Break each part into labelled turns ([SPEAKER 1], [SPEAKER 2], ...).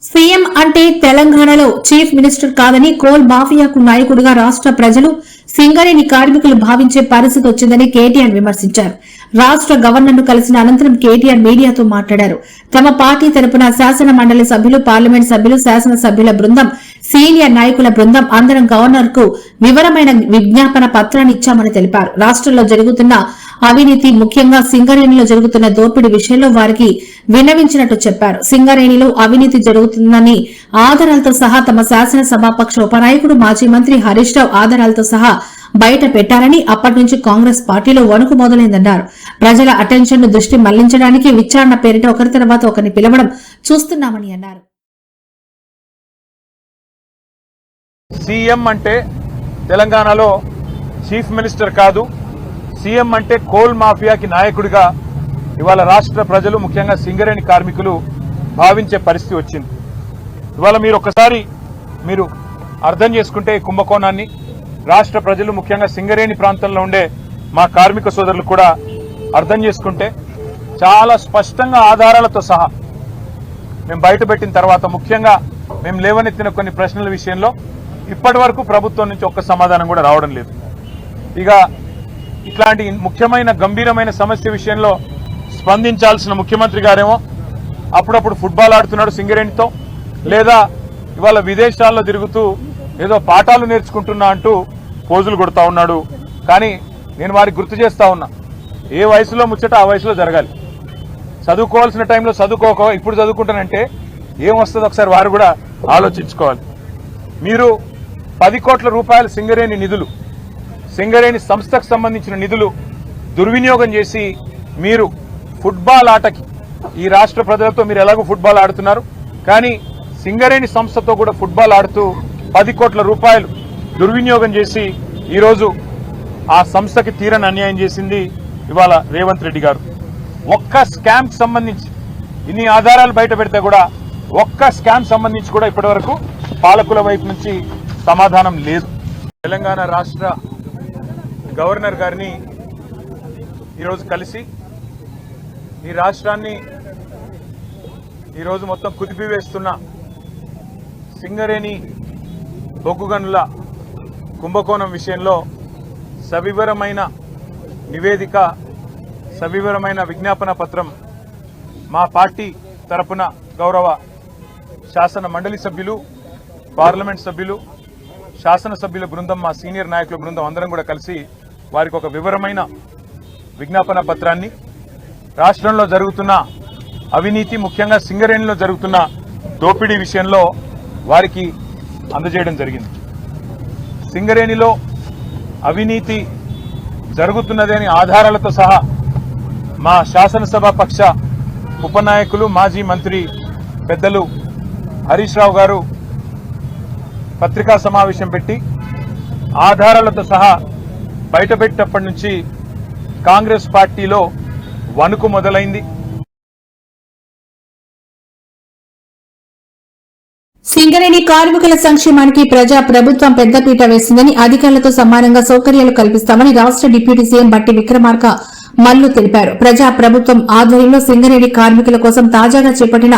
[SPEAKER 1] CM అంటే తెలంగాణలో chief minister కాదని కోల్ మాఫియాకు నాయకుడిగా రాష్ట్ర ప్రజలు సింగరేణి కార్మికులు భావించే పరిస్థితి వచ్చిందని కేటీఆర్ విమర్శించారు. రాష్ట్ర గవర్నర్ను కలిసిన అనంతరం కేటీఆర్ మీడియాతో మాట్లాడారు. తమ పార్టీ తరపున శాసన మండలి సభ్యులు, పార్లమెంట్ సభ్యులు, శాసనసభ్యుల బృందం, సీనియర్ నాయకుల బృందం అందరం గవర్నర్ కు వివరమైన విజ్ఞాపన పత్రాన్ని ఇచ్చామని తెలిపారు. రాష్ట్రంలో జరుగుతున్న అవినీతి, ముఖ్యంగా సింగరేణిలో జరుగుతున్న దోపిడీ విషయంలో వారికి విన్నవించినట్టు చెప్పారు. సింగరేణిలో అవినీతి జరుగుతుందని ఆధారాలతో సహా తమ శాసనసభాపక్ష ఉపనాయకుడు మాజీ మంత్రి హరీష్ రావు ఆధారాలతో సహా బయట పెట్టారని, అప్పటి నుంచి కాంగ్రెస్ పార్టీలో వణుకు మొదలైందన్నారు. ప్రజల అటెన్షన్ ను దృష్టి మళ్లించడానికి విచారణ పేరిట ఒకరి తర్వాత ఒకరిని పిలవడం చూస్తున్నామని అన్నారు.
[SPEAKER 2] సీఎం అంటే తెలంగాణలో చీఫ్ మినిస్టర్ కాదు, సీఎం అంటే కోల్ మాఫియాకి నాయకుడిగా ఇవాళ రాష్ట్ర ప్రజలు, ముఖ్యంగా సింగరేణి కార్మికులు భావించే పరిస్థితి వచ్చింది. ఇవాళ మీరు అర్థం చేసుకుంటే ఈ కుంభకోణాన్ని రాష్ట్ర ప్రజలు, ముఖ్యంగా సింగరేణి ప్రాంతంలో ఉండే మా కార్మిక సోదరులు కూడా అర్థం చేసుకుంటే చాలా స్పష్టంగా ఆధారాలతో సహా మేము బయటపెట్టిన తర్వాత, ముఖ్యంగా మేము లేవనెత్తిన కొన్ని ప్రశ్నల విషయంలో ఇప్పటి వరకు ప్రభుత్వం నుంచి ఒక్క సమాధానం కూడా రావడం లేదు. ఇక ఇట్లాంటి ముఖ్యమైన గంభీరమైన సమస్య విషయంలో స్పందించాల్సిన ముఖ్యమంత్రి గారేమో అప్పుడప్పుడు ఫుట్బాల్ ఆడుతున్నాడు సింగరేణితో, లేదా ఇవాళ విదేశాల్లో తిరుగుతూ ఏదో పాఠాలు నేర్చుకుంటున్నా అంటూ పోజులు కొడతా ఉన్నాడు. కానీ నేను వారికి గుర్తు చేస్తా ఉన్నా, ఏ వయసులో ముచ్చట ఆ వయసులో జరగాలి. చదువుకోవాల్సిన టైంలో చదువుకోక ఇప్పుడు చదువుకుంటానంటే ఏమొస్తుందో ఒకసారి వారు కూడా ఆలోచించుకోవాలి. మీరు 10 కోట్ల రూపాయల సింగరేణి నిధులు, సింగరేణి సంస్థకు సంబంధించిన నిధులు దుర్వినియోగం చేసి మీరు ఫుట్బాల్ ఆటకి, ఈ రాష్ట్ర ప్రజలతో మీరు ఎలాగో ఫుట్బాల్ ఆడుతున్నారు, కానీ సింగరేణి సంస్థతో కూడా ఫుట్బాల్ ఆడుతూ 10 కోట్ల రూపాయలు దుర్వినియోగం చేసి ఈరోజు ఆ సంస్థకి తీరని అన్యాయం చేసింది ఇవాళ రేవంత్ రెడ్డి గారు. ఒక్క స్కామ్ సంబంధించి ఇన్ని ఆధారాలు బయట పెడితే కూడా ఒక్క స్కామ్ సంబంధించి కూడా ఇప్పటి వరకు పాలకుల వైపు నుంచి సమాధానం లేదు. తెలంగాణ రాష్ట్ర గవర్నర్ గారిని ఈరోజు కలిసి ఈ రాష్ట్రాన్ని ఈరోజు మొత్తం కుదిపివేస్తున్న సింగరేణి బొగ్గు గనుల కుంభకోణం విషయంలో సవివరమైన నివేదిక, సవివరమైన విజ్ఞాపన పత్రం మా పార్టీ తరపున గౌరవ శాసన మండలి సభ్యులు, పార్లమెంట్ సభ్యులు, శాసనసభ్యుల బృందం, మా సీనియర్ నాయకుల బృందం అందరం కూడా కలిసి వారికి ఒక వివరమైన విజ్ఞాపన పత్రాన్ని రాష్ట్రంలో జరుగుతున్న అవినీతి, ముఖ్యంగా సింగరేణిలో జరుగుతున్న దోపిడీ విషయంలో వారికి అందజేయడం జరిగింది. సింగరేణిలో అవినీతి జరుగుతున్నదని ఆధారాలతో సహా మా శాసనసభాపక్ష ఉపనాయకులు, మాజీ మంత్రి పెద్దలు హరీష్ రావు గారు పత్రికా సమావేశం పెట్టి ఆధారాలతో సహా బయటపెట్టినప్పటి నుంచి కాంగ్రెస్ పార్టీలో వణుకు మొదలైంది.
[SPEAKER 1] సింగరేణి కార్మికుల సంక్షేమానికి ప్రజా ప్రభుత్వం పెద్దపీట వేసిందని, అధికారులతో సమానంగా సౌకర్యాలు కల్పిస్తామని రాష్ట్ర డిప్యూటీ సీఎం బట్టి విక్రమార్క మల్లు తెలిపారు. ప్రజా ప్రభుత్వం ఆధ్వర్యంలో సింగరేణి కార్మికుల కోసం తాజాగా చేపట్టిన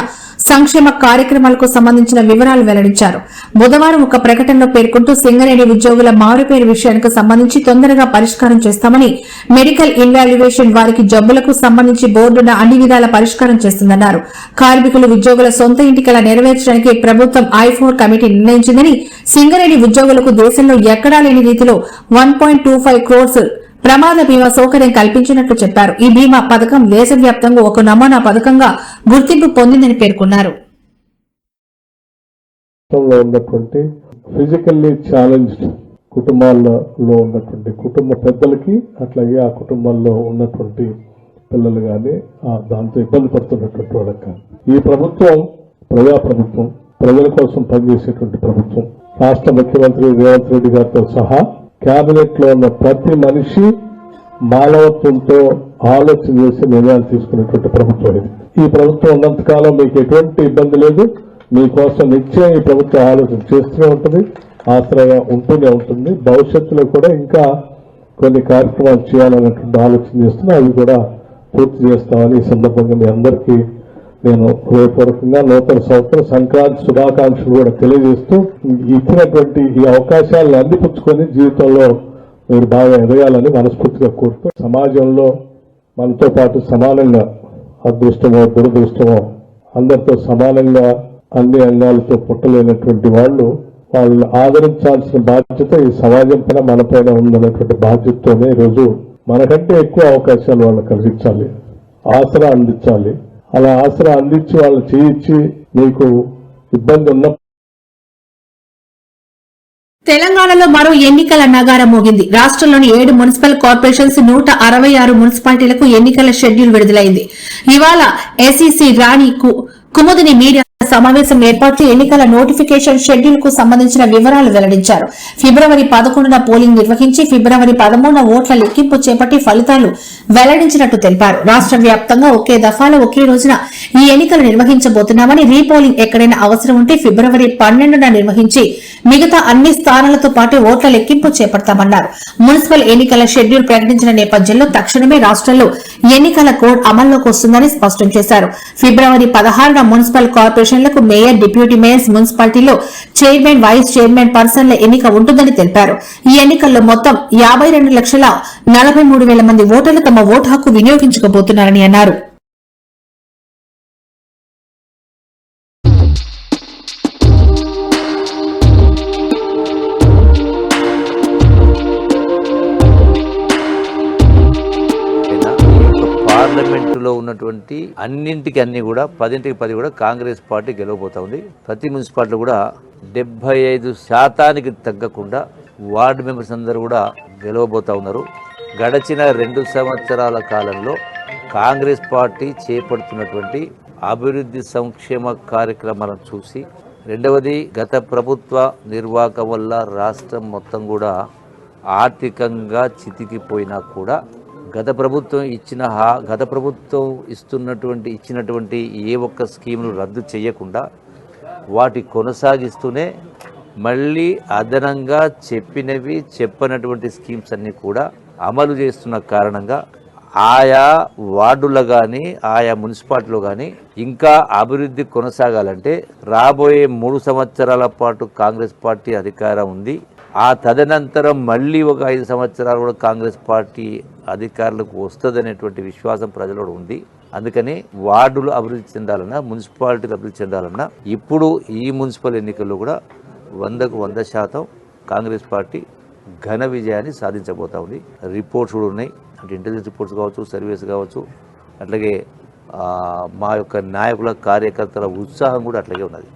[SPEAKER 1] సంక్షేమ కార్యక్రమాలకు సంబంధించిన వివరాలు వెల్లడించారు. బుధవారం ఒక ప్రకటనలో పేర్కొంటూ సింగరేణి ఉద్యోగుల మారుపేరు విషయానికి సంబంధించి తొందరగా పరిష్కారం చేస్తామని, మెడికల్ ఇన్వాల్యుయేషన్, వారికి జబ్బులకు సంబంధించి బోర్డున అన్ని విధాల పరిష్కారం చేస్తుందన్నారు. కార్మికులు ఉద్యోగుల సొంత ఇంటికలా నెరవేర్చడానికి ప్రభుత్వం I4 కమిటీ నిర్ణయించిందని, సింగరేణి ఉద్యోగులకు దేశంలో ఎక్కడా లేని రీతిలో 1.25 crores ప్రమాద బీమా సౌకర్యం కల్పించినట్లు చెప్పారు. ఈ బీమా పథకం దేశవ్యాప్తంగా ఒక నమూనా పథకంగా గుర్తింపు పొందిందని పేర్కొన్నారు.
[SPEAKER 3] ఫిజికల్లీ ఛాలెంజ్డ్ కుటుంబాల్లో ఉన్నటువంటి కుటుంబ పెద్దలకి, అట్లాగే ఆ కుటుంబాల్లో ఉన్నటువంటి పిల్లలు కానీ దాంతో ఇబ్బంది పడుతున్నటువంటి వాళ్ళకి కానీ ఈ ప్రభుత్వం ప్రజాప్రభుత్వం, ప్రజల కోసం పనిచేసేటువంటి ప్రభుత్వం. రాష్ట్ర ముఖ్యమంత్రి రేవంత్ రెడ్డి గారితో సహా కేబినెట్ లో ఉన్న ప్రతి మనిషి మానవత్వంతో ఆలోచన చేసి నిర్ణయాలు తీసుకునేటువంటి ప్రభుత్వం ఇది. ఈ ప్రభుత్వం ఉన్నంతకాలం మీకు ఎటువంటి ఇబ్బంది లేదు. మీకోసం నిత్యం ఈ ప్రభుత్వం ఆలోచన చేస్తూనే ఉంటుంది, ఆశ్రయం ఉంటూనే ఉంటుంది. భవిష్యత్తులో కూడా ఇంకా కొన్ని కార్యక్రమాలు చేయాలనేటువంటి ఆలోచన చేస్తున్నా, అవి కూడా పూర్తి చేస్తామని ఈ సందర్భంగా మీ అందరికీ నేను హృదయపూర్వకంగా నూతన సంవత్సరం సంక్రాంతి శుభాకాంక్షలు కూడా తెలియజేస్తూ ఇచ్చినటువంటి ఈ అవకాశాలను అందిపుచ్చుకొని జీవితంలో మీరు బాగా ఎదగాలని మనస్ఫూర్తిగా కోరుతూ సమాజంలో మనతో పాటు సమానంగా అదృష్టమో దురదృష్టమో అందరితో సమానంగా అన్ని అంగాలతో పుట్టలేనటువంటి వాళ్ళు ఆదరించాల్సిన బాధ్యత ఈ సమాజం పైన మన పైన ఉందన్నటువంటి బాధ్యతతోనే ఈరోజు మనకంటే ఎక్కువ అవకాశాలు వాళ్ళకి కలిగించాలి, ఆసరా అందించాలి. అలా ఆసరా అందించి వాళ్ళు చేయించి మీకు ఇబ్బంది ఉన్న
[SPEAKER 1] తెలంగాణలో మరో ఎన్నికల నగారం మోగింది. రాష్ట్రంలోని 7 మున్సిపల్ కార్పొరేషన్స్ 166 మున్సిపాలిటీలకు ఎన్నికల షెడ్యూల్ విడుదలైంది. ఇవాళ ఎస్ఈసీ రాణి కుముదిని మీడియా సమావేశం ఏర్పాటు ఎన్నికల నోటిఫికేషన్ షెడ్యూల్ కు సంబంధించిన వివరాలు వెల్లడించారు. ఫిబ్రవరి 11న పోలింగ్ నిర్వహించి ఫిబ్రవరి 13న ఓట్ల లెక్కింపు చేపట్టి ఫలితాలు వెల్లడించినట్టు తెలిపారు. రాష్ట్ర వ్యాప్తంగా ఒకే దఫాలో ఒకే రోజున ఈ ఎన్నికలు నిర్వహించబోతున్నామని, రీపోలింగ్ ఎక్కడైనా అవసరం ఉంటే ఫిబ్రవరి 12న నిర్వహించి మిగతా అన్ని స్థానాలతో పాటు ఓట్ల లెక్కింపు చేపడతామన్నారు. మున్సిపల్ ఎన్నికల షెడ్యూల్ ప్రకటించిన నేపథ్యంలో తక్షణమే రాష్ట్రంలో ఎన్నికల కోడ్ అమల్లోకి వస్తుందని స్పష్టం చేశారు. ఫిబ్రవరి 16న మున్సిపల్ కార్పొరేషన్లకు మేయర్, డిప్యూటీ మేయర్స్, మున్సిపాలిటీలో చైర్మన్, వైస్ చైర్మన్ పర్సన్ల ఎన్నిక ఉంటుందని తెలిపారు. ఈ ఎన్నికల్లో మొత్తం 52,43,000 మంది ఓటర్లు తమ ఓటు హక్కు వినియోగించుకోబోతున్నారని అన్నారు.
[SPEAKER 4] పార్లమెంటులో ఉన్నటువంటి అన్నింటికి అన్ని కూడా 10కి 10 కూడా కాంగ్రెస్ పార్టీ గెలవబోతా ఉంది. ప్రతి మున్సిపాలిటీ కూడా 75% తగ్గకుండా వార్డు మెంబర్స్ అందరూ కూడా గెలవబోతా ఉన్నారు. గడచిన 2 సంవత్సరాల కాలంలో కాంగ్రెస్ పార్టీ చేపడుతున్నటువంటి అభివృద్ధి సంక్షేమ కార్యక్రమాలను చూసి, రెండవది గత ప్రభుత్వ నిర్వాహకం వల్ల రాష్ట్రం మొత్తం కూడా ఆర్థికంగా చితికిపోయినా కూడా గత ప్రభుత్వం ఇచ్చినటువంటి ఏ ఒక్క స్కీమును రద్దు చేయకుండా వాటి కొనసాగిస్తూనే మళ్ళీ అదనంగా చెప్పనటువంటి స్కీమ్స్ అన్నీ కూడా అమలు చేస్తున్న కారణంగా ఆయా వార్డులో కానీ ఆయా మున్సిపాలిటీలో కానీ ఇంకా అభివృద్ధి కొనసాగాలంటే రాబోయే 3 సంవత్సరాల పాటు కాంగ్రెస్ పార్టీ అధికారం ఉంది. ఆ తదనంతరం మళ్ళీ ఒక 5 సంవత్సరాలు కూడా కాంగ్రెస్ పార్టీ అధికారులకు వస్తుందనేటువంటి విశ్వాసం ప్రజల్లో ఉంది. అందుకని వార్డులు అభివృద్ధి చెందాలన్నా, మున్సిపాలిటీలు అభివృద్ధి చెందాలన్నా ఇప్పుడు ఈ మున్సిపల్ ఎన్నికల్లో కూడా 100కు 100% కాంగ్రెస్ పార్టీ ఘన విజయాన్ని సాధించబోతా ఉంది. రిపోర్ట్స్ కూడా ఉన్నాయి, అంటే ఇంటెలిజెన్స్ రిపోర్ట్స్ కావచ్చు, సర్వేస్ కావచ్చు, అట్లాగే మా యొక్క నాయకుల కార్యకర్తల ఉత్సాహం కూడా అట్లాగే ఉన్నది.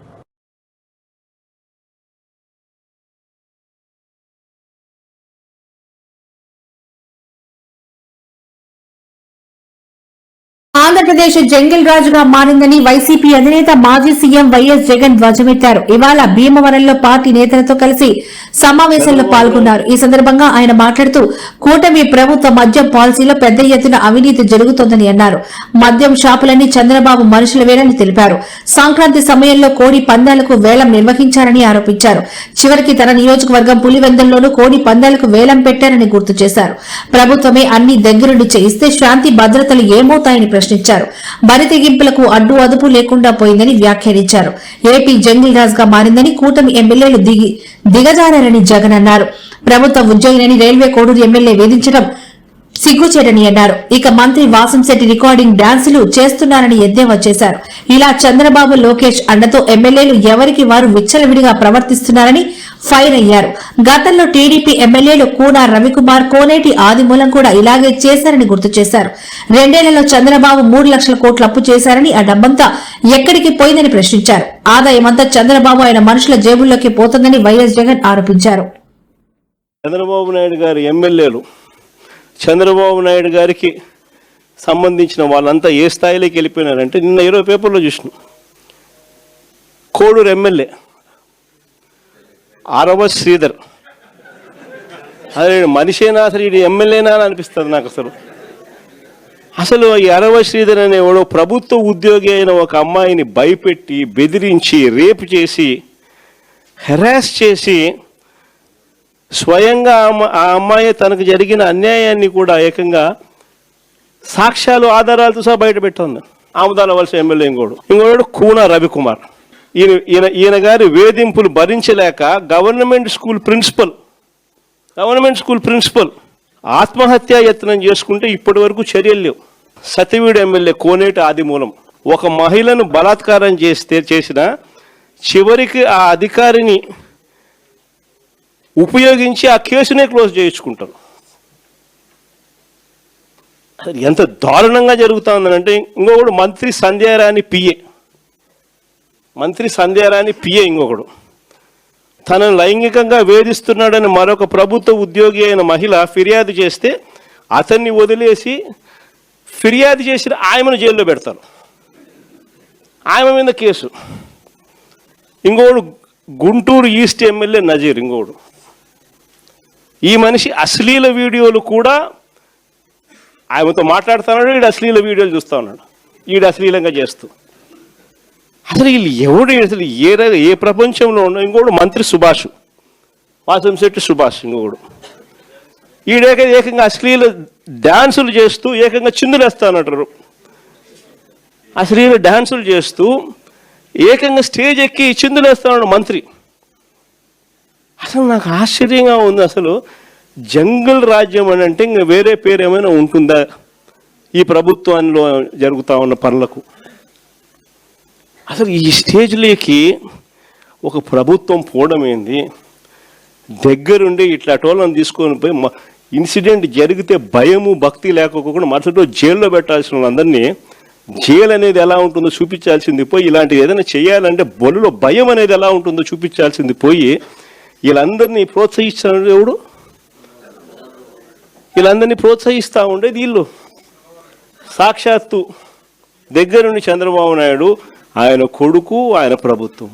[SPEAKER 1] ఆంధ్రప్రదేశ్ జంగిల్ రాజుగా మారిందని వైసీపీ అధినేత మాజీ సీఎం వైఎస్ జగన్ ధ్వజమెత్తారు. ఇవాళ భీమవరంలో పార్టీ నేతలతో కలిసి సమావేశంలో పాల్గొన్నారు. ఈ సందర్భంగా ఆయన మాట్లాడుతూ కూటమి ప్రభుత్వ మద్యం పాలసీలో పెద్ద ఎత్తున అవినీతి జరుగుతోందని అన్నారు. మద్యం షాపులన్నీ చంద్రబాబు మనుషులవేనని తెలిపారు. సంక్రాంతి సమయంలో కోడి పందాలకు వేలం నిర్వహించారని ఆరోపించారు. చివరికి తన నియోజకవర్గం పులివెందుల్లోనూ కోడి పందాలకు వేలం పెట్టారని గుర్తు చేశారు. ప్రభుత్వమే అన్ని దగ్గరుండి చేయిస్తే శాంతి భద్రతలు ఏమవుతాయని ప్రశ్నించారు. బరి తెగింపులకు అడ్డు అదుపు లేకుండా పోయిందని వ్యాఖ్యానించారు. ఏపీ జంగిల్ రాజ్ గా మారిందని, కూటమి ఎమ్మెల్యేలు దిగజారారని జగన్ అన్నారు. ప్రభుత్వ ఉద్యోగిని రైల్వే కోడూరు ఎమ్మెల్యే వేధించడం సిగ్గుచేటని అన్నారు. ఇక మంత్రి వాసంశెట్టి రికార్డింగ్ డాన్సులు చేస్తున్నారని ఎద్దేవా చేశారు. ఇలా చంద్రబాబు, లోకేష్ అండతో ఎమ్మెల్యేలు ఎవరికి వారు విచ్చలవిడిగా ప్రవర్తిస్తున్నారని ఫైర్ అయ్యారు. గతంలో టీడీపీ ఎమ్మెల్యేలు కూన రవికుమార్, కోనేటి ఆదిమూలం కూడా ఇలాగే చేశారని గుర్తు చేశారు. 2 ఏళ్లలో చంద్రబాబు 3 లక్షల కోట్ల అప్పు చేశారని, ఆ డబ్బంతా ఎక్కడికి పోయిందని ప్రశ్నించారు. ఆదాయమంతా చంద్రబాబు ఆయన మనుషుల జేబుల్లోకి పోతుందని వైఎస్ జగన్ ఆరోపించారు.
[SPEAKER 5] చంద్రబాబు నాయుడు గారి ఎమ్మెల్యేలు, చంద్రబాబు నాయుడు గారికి సంబంధించిన వాళ్ళంతా ఏ స్థాయిలోకి వెళ్ళిపోయినారంటే, నిన్న 20 పేపర్లో చూసిన కోడూరు ఎమ్మెల్యే ఆరవ శ్రీధర్, అదే మనిషేనా అసలు ఇది ఎమ్మెల్యేనా అని అనిపిస్తుంది నాకు. అసలు ఈ అరవ శ్రీధర్ అనేవాడు ప్రభుత్వ ఉద్యోగి అయిన ఒక అమ్మాయిని భయపెట్టి, బెదిరించి, రేపు చేసి, హెరాస్ చేసి, స్వయంగా ఆ అమ్మాయి తనకు జరిగిన అన్యాయాన్ని కూడా ఏకంగా సాక్ష్యాలు, ఆధారాలతో సహా బయట పెట్టింది. ఆముదాల వలస ఎమ్మెల్యే ఇంకోడు కూన రవికుమార్. ఈయన గారి వేధింపులు భరించలేక గవర్నమెంట్ స్కూల్ ప్రిన్సిపల్ ఆత్మహత్యా యత్నం చేసుకుంటే ఇప్పటి వరకు చర్యలు లేవు. సతివీడు ఎమ్మెల్యే కోనేటి ఆదిమూలం ఒక మహిళను బలాత్కారం చేసిన చివరికి ఆ అధికారిని ఉపయోగించి ఆ కేసునే క్లోజ్ చేయించుకుంటారు. ఎంత దారుణంగా జరుగుతూ ఉందంటే ఇంకొకడు మంత్రి సంధ్యారాణి పిఏ ఇంకొకడు తనను లైంగికంగా వేధిస్తున్నాడని మరొక ప్రభుత్వ ఉద్యోగి అయిన మహిళ ఫిర్యాదు చేస్తే అతన్ని వదిలేసి ఫిర్యాదు చేసిన ఆయమను జైల్లో పెడతారు. ఆయమ మీద కేసు. ఇంకోడు గుంటూరు ఈస్ట్ ఎమ్మెల్యే నజీర్ ఇంకోడు. ఈ మనిషి అశ్లీల వీడియోలు కూడా ఆయనతో మాట్లాడుతున్నాడు, ఈడు అశ్లీల వీడియోలు చూస్తూ ఉన్నాడు, ఈడు అశ్లీలంగా చేస్తూ. అసలు వీళ్ళు ఎవడు అసలు ఏ ప్రపంచంలో ఉన్న. ఇంకోడు మంత్రి సుభాష్, వాసంశెట్టి సుభాష్ ఇంకోడు. ఏకంగా అశ్లీల డ్యాన్సులు చేస్తూ ఏకంగా చిందులేస్తా అన్నట్టు. అశ్లీల డ్యాన్సులు చేస్తూ ఏకంగా స్టేజ్ ఎక్కి చిందులేస్తాడు మంత్రి. అసలు నాకు ఆశ్చర్యంగా ఉంది. అసలు జంగల్ రాజ్యం అని అంటే ఇంకా వేరే పేరు ఏమైనా ఉంటుందా ఈ ప్రభుత్వంలో జరుగుతూ ఉన్న పనులకు? అసలు ఈ స్టేజ్లోకి ఒక ప్రభుత్వం పోవడం ఏంది? దగ్గరుండి ఇట్లా టోళ్ళని తీసుకొని పోయి ఇన్సిడెంట్ జరిగితే భయము భక్తి లేకపోకుండా మరుసటి జైల్లో పెట్టాల్సిన వాళ్ళందరినీ జైలు అనేది ఎలా ఉంటుందో చూపించాల్సింది పోయి, ఇలాంటివి ఏదైనా చేయాలంటే బొల్లులో భయం అనేది ఎలా ఉంటుందో చూపించాల్సింది పోయి వీళ్ళందరినీ ప్రోత్సహిస్తాడు ఎవడు? వీళ్ళందరినీ ప్రోత్సహిస్తూ ఉండేది వీళ్ళు. సాక్షాత్తు దగ్గరుండి చంద్రబాబు నాయుడు, ఆయన కొడుకు, ఆయన ప్రభుత్వం.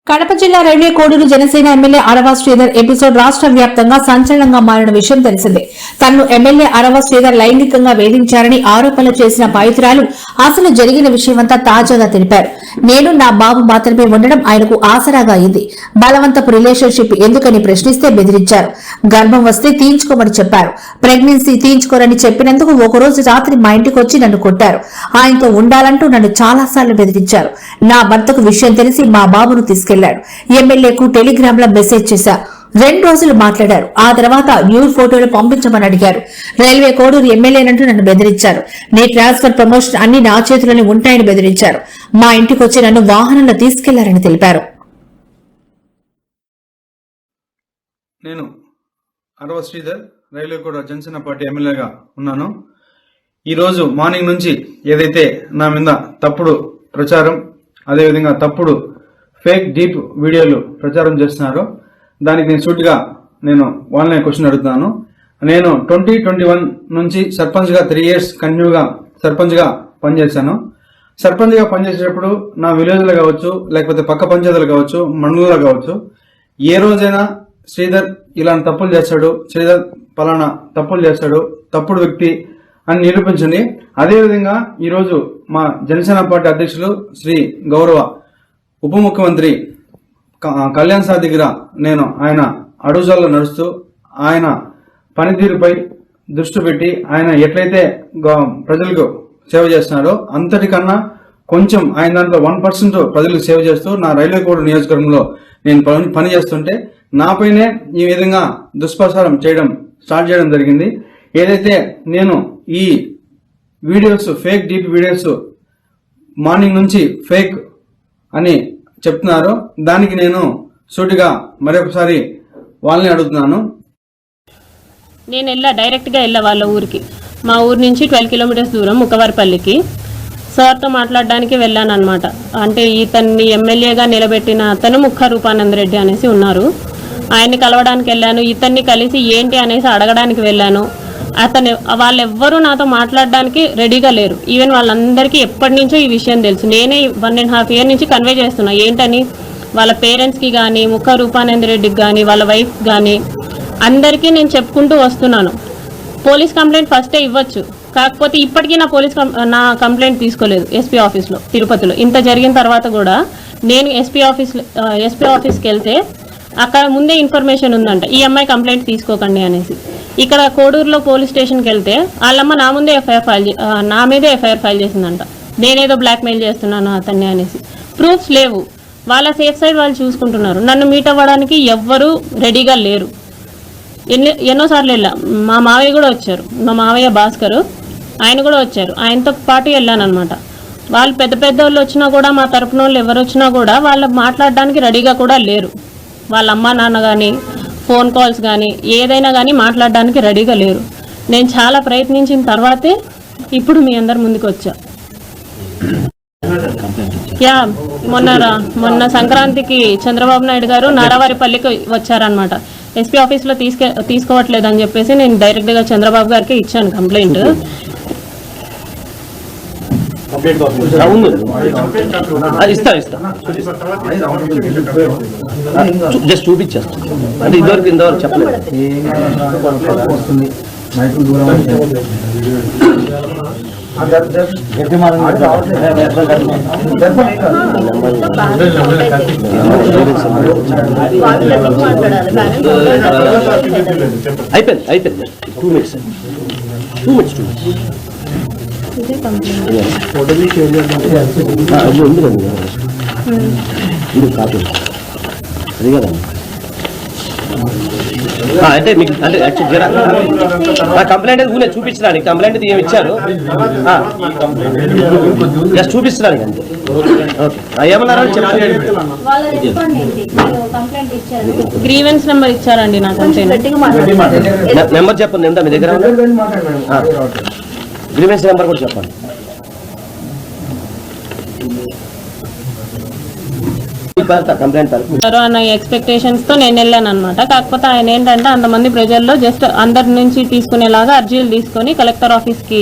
[SPEAKER 1] కడప జిల్లా రైల్వే కోడూరు జనసేన ఎమ్మెల్యే అరవ శ్రీధర్ ఎపిసోడ్ రాష్ట్ర వ్యాప్తంగా సంచలనంగా మారిన విషయం తెలిసిందే. తనను ఎమ్మెల్యే అరవ శ్రీధర్ లైంగికంగా వేధించారని ఆరోపణలు చేసిన బాధితురాలు అసలు జరిగిన విషయమంతా తాజాగా తెలిపారు. నేను నా బాబు మాత్రమే ఉండడం ఆయనకు ఆసరాగా అయింది. బలవంతపు రిలేషన్షిప్ ఎందుకని ప్రశ్నిస్తే బెదిరించారు. గర్భం వస్తే తీయించుకోమని చెప్పారు. ప్రెగ్నెన్సీ తీయించుకోరని చెప్పినందుకు ఒకరోజు రాత్రి మా ఇంటికి వచ్చి నన్ను కొట్టారు. ఆయనతో ఉండాలంటూ నన్ను చాలాసార్లు బెదిరించారు. నా భర్తకు విషయం తెలిసి మా బాబును తీసుకెళ్లారు. ఎమ్మెల్యేకు టెలిగ్రామ్ లో మెసేజ్ చేశారు. 2 రోజులు మాట్లాడారు. ఆ తర్వాత న్యూడ్ ఫోటోలు పంపించమని అడిగారు. రైల్వే కోడూరు ఎమ్మెల్యేనంటూ నన్ను బెదిరించారు. నీ ట్రాన్స్ఫర్ ప్రమోషన్ అన్ని నా చేతిలోనే ఉంటాయని బెదిరించారు. మా ఇంటికి వచ్చి నన్ను వాహనంలో తీసుకెళ్లారని తెలిపారు.
[SPEAKER 6] నేను అరవ శ్రీధర్ రైల్వే కోడూరు జనసేన పార్టీ ఎమ్మెల్యేగా ఉన్నాను. ఈరోజు మార్నింగ్ నుంచి ఏదైతే నా మీద తప్పుడు ప్రచారం, అదేవిధంగా తప్పుడు ఫేక్ డీప్ వీడియోలు ప్రచారం చేస్తున్నారో దానికి నేను సూటిగా వాళ్ళనే క్వశ్చన్ అడుగుతున్నాను. నేను 2021 నుంచి సర్పంచ్ గా 3 years కంటిన్యూగా సర్పంచ్ గా పనిచేశాను. సర్పంచ్ గా పనిచేసేటప్పుడు నా విలేజ్ లో కావచ్చు, లేకపోతే పక్క పంచాయతీలు కావచ్చు, మండలంలో కావచ్చు, ఏ రోజైనా శ్రీధర్ ఇలాంటి తప్పులు చేస్తాడు, శ్రీధర్ పలానా తప్పులు చేస్తాడు, తప్పుడు వ్యక్తి అని నిరూపించండి. అదేవిధంగా ఈరోజు మా జనసేన పార్టీ అధ్యక్షులు శ్రీ గౌరవ ఉప ముఖ్యమంత్రి కళ్యాణ్ సార్ దగ్గర ఆయన అడుగుజాల్లో నడుస్తూ ఆయన పనితీరుపై దృష్టి పెట్టి ఆయన ఎట్లయితే ప్రజలకు సేవ చేస్తున్నారో అంతటికన్నా కొంచెం ఆయన దాంట్లో 1% ప్రజలకు సేవ చేస్తూ నా రైల్వే కోడూరు నియోజకవర్గంలో నేను పని చేస్తుంటే నాపైనే ఈ విధంగా దుష్ప్రచారం స్టార్ట్ చేయడం జరిగింది. ఏదైతే నేను ఈ videos fake deep videos morning నుంచి ఫేక్ అని చెప్తున్నారో దానికి నేను సూటిగా మరొకసారి వాళ్ళని అడుగుతున్నాను.
[SPEAKER 7] నేను డైరెక్ట్గా వెళ్ళా వాళ్ళ ఊరికి. మా ఊరు నుంచి 12 kilometers దూరం ముక్కవారిపల్లికి సార్తో మాట్లాడడానికి వెళ్ళాను అనమాట. అంటే ఇతన్ని ఎమ్మెల్యేగా నిలబెట్టిన అతను ముక్క రూపానంద రెడ్డి అనేసి ఉన్నారు. ఆయన్ని కలవడానికి వెళ్ళాను. ఇతన్ని కలిసి ఏంటి అనేసి అడగడానికి వెళ్ళాను. వాళ్ళెవ్వరూ నాతో మాట్లాడడానికి రెడీగా లేరు. ఈవెన్ వాళ్ళందరికీ ఎప్పటి నుంచో ఈ విషయం తెలుసు. నేనే 1.5 years నుంచి కన్వే చేస్తున్నా ఏంటని. వాళ్ళ పేరెంట్స్కి కానీ, ముక్క రూపానంద రెడ్డికి కానీ, వాళ్ళ వైఫ్ కానీ అందరికీ నేను చెప్పుకుంటూ వస్తున్నాను. పోలీస్ కంప్లైంట్ ఫస్టే ఇవ్వచ్చు, కాకపోతే ఇప్పటికీ నా కంప్లైంట్ తీసుకోలేదు ఎస్పీ ఆఫీస్లో తిరుపతిలో. ఇంత జరిగిన తర్వాత కూడా నేను ఎస్పీ ఆఫీస్కి వెళ్తే అక్కడ ముందే ఇన్ఫర్మేషన్ ఉందంట ఈ అమ్మాయి కంప్లైంట్ తీసుకోకండి అనేసి. ఇక్కడ కోడూరులో పోలీస్ స్టేషన్కి వెళ్తే వాళ్ళమ్మ నా మీదే ఎఫ్ఐఆర్ ఫైల్ చేసిందంట. నేనేదో బ్లాక్మెయిల్ చేస్తున్నాను అతన్ని అనేసి. ప్రూఫ్స్ లేవు. వాళ్ళ సేఫ్ సైడ్ వాళ్ళు చూసుకుంటున్నారు. నన్ను మీట్ అవ్వడానికి ఎవ్వరూ రెడీగా లేరు. ఎన్నోసార్లు వెళ్ళా. మా మావయ్య కూడా వచ్చారు, మా మావయ్య భాస్కర్ ఆయన కూడా వచ్చారు. ఆయనతో పాటు వెళ్ళానమాట. వాళ్ళు పెద్ద వాళ్ళు వచ్చినా కూడా, మా తరపున వాళ్ళు ఎవరు వచ్చినా కూడా వాళ్ళు మాట్లాడడానికి రెడీగా కూడా లేరు. వాళ్ళ అమ్మ నాన్న కానీ ఫోన్ కాల్స్ కానీ ఏదైనా కానీ మాట్లాడడానికి రెడీగా లేరు. నేను చాలా ప్రయత్నించిన తర్వాతే ఇప్పుడు మీ అందరి ముందుకు వచ్చా. మొన్న సంక్రాంతికి చంద్రబాబు నాయుడు గారు నారావారిపల్లికి వచ్చారనమాట. ఎస్పీ ఆఫీస్లో తీసుకోవట్లేదు అని చెప్పేసి నేను డైరెక్ట్గా చంద్రబాబు గారికి ఇచ్చాను కంప్లైంట్.
[SPEAKER 8] ఇస్తా జస్ట్ చూపించేస్తాను. అంటే ఇంతవరకు చెప్పలేదు. అయిపోయింది 2 minutes. ఇది కాపీ అది కదా. అంటే మీకు అంటే కంప్లైంట్ ఊనే చూపించడానికి కంప్లైంట్ ఏమి ఇచ్చారు జస్ట్ చూపిస్తున్నాను అంతే. ఓకే ఏమన్నారా
[SPEAKER 7] గ్రీవెన్స్ నెంబర్ ఇచ్చారండి నాకు.
[SPEAKER 8] నెంబర్ చెప్పండి ఎంత మీ దగ్గర. గ్రీవెన్స్ నెంబర్ కూడా చెప్పండి.
[SPEAKER 7] అన్న ఎక్స్పెక్టేషన్స్ తో నేను వెళ్ళాను అనమాట. కాకపోతే ఆయన ఏంటంటే అంతమంది ప్రజల్లో జస్ట్ అందరి నుంచి తీసుకునేలాగా అర్జీలు తీసుకొని కలెక్టర్ ఆఫీస్ కి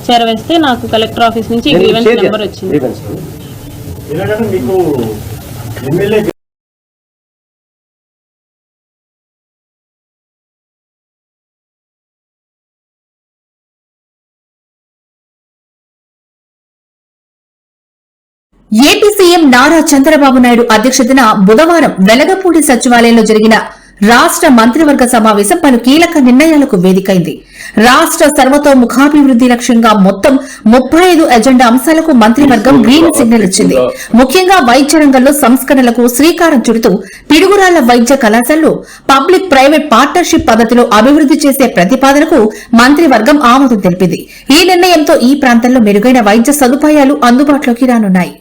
[SPEAKER 7] చేరవేస్తే నాకు కలెక్టర్ ఆఫీస్ నుంచి గ్రీవెన్స్ నెంబర్ వచ్చింది.
[SPEAKER 1] ఏపీ సీఎం నారా చంద్రబాబు నాయుడు అధ్యక్షతన బుధవారం వెలగపూడి సచివాలయంలో జరిగిన రాష్ట మంత్రివర్గ సమావేశం పలు కీలక నిర్ణయాలకు వేదికైంది. రాష్ట సర్వతోముఖాభివృద్ది లక్ష్యంగా మొత్తం 35 ఎజెండా అంశాలకు మంత్రివర్గం గ్రీన్ సిగ్నల్ ఇచ్చింది. ముఖ్యంగా వైద్య రంగంలో సంస్కరణలకు శ్రీకారం చుడుతూ పిడుగురాళ్ల వైద్య కళాశాలలో పబ్లిక్ ప్రైవేట్ పార్ట్నర్షిప్ పద్దతిలో అభివృద్ది చేసే ప్రతిపాదనకు మంత్రివర్గం ఆమోదం తెలిపింది. ఈ నిర్ణయంతో ఈ ప్రాంతంలో మెరుగైన వైద్య సదుపాయాలు అందుబాటులోకి రానున్నాయి.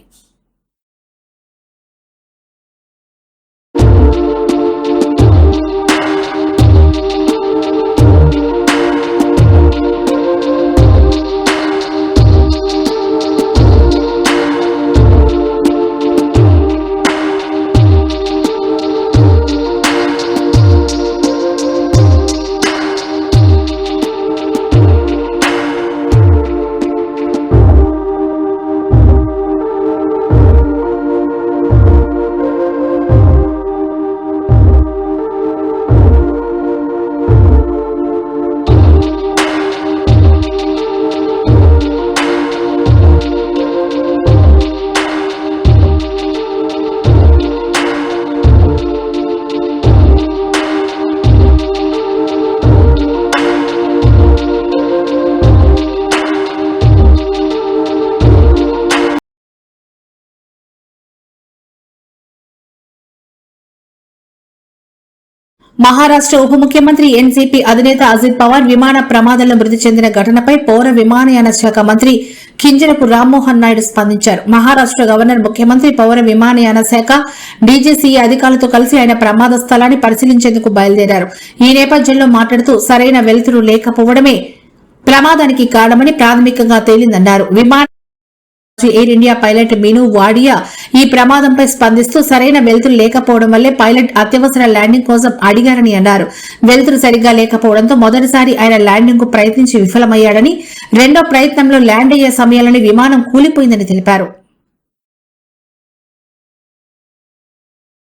[SPEAKER 1] మహారాష్ట ఉప ముఖ్యమంత్రి ఎన్సీపీ అధినేత అజిత్ పవార్ విమాన ప్రమాదంలో మృతి చెందిన ఘటనపై పౌర విమానయాన శాఖ మంత్రి కింజరపు రామ్మోహన్ నాయుడు స్పందించారు. మహారాష్ట గవర్నర్, ముఖ్యమంత్రి, పౌర విమానయాన శాఖ, డీజీసీఏ అధికారులతో కలిసి ఆయన ప్రమాద స్థలాన్ని పరిశీలించేందుకు బయలుదేరారు. ఈ నేపథ్యంలో మాట్లాడుతూ సరైన వెలుతురు లేకపోవడమే ప్రమాదానికి కారణమని ప్రాథమికంగా తేలిందన్నారు. ఎయిర్ ఇండియా పైలట్ మీను వాడియా ఈ ప్రమాదంపై స్పందిస్తూ సరైన వెలుతురు లేకపోవడం వల్లే పైలట్ అత్యవసర ల్యాండింగ్ కోసం అడిగారని అన్నారు. వెలుతురు సరిగ్గా లేకపోవడంతో మొదటిసారి ఆయన ల్యాండింగ్ కు ప్రయత్నించి విఫలమయ్యాడని, రెండో ప్రయత్నంలో ల్యాండ్ అయ్యే సమయాలని విమానం కూలిపోయిందని తెలిపారు.